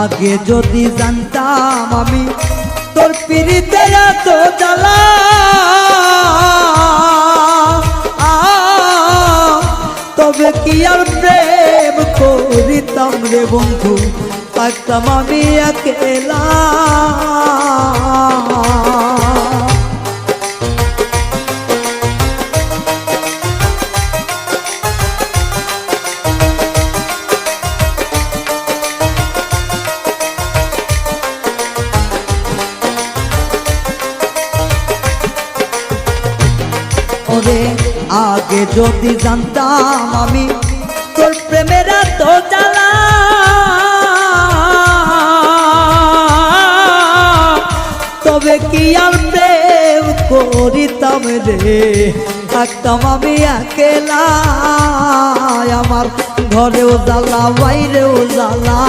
আগে যদি জানতাম আমি তোর পিরিতে এত জ্বালা, তবে কি আর প্রেম করিতাম রে বন্ধু, থাকতাম আমি একেলা। ওরে আগে যদি জানতাম আমি তোর প্রেমের এত জ্বালা, তবে কি আর প্রেম করিতাম রে, থাকতাম আমি একেলা। আমার ঘরেও জ্বালা বাইরেও জ্বালা।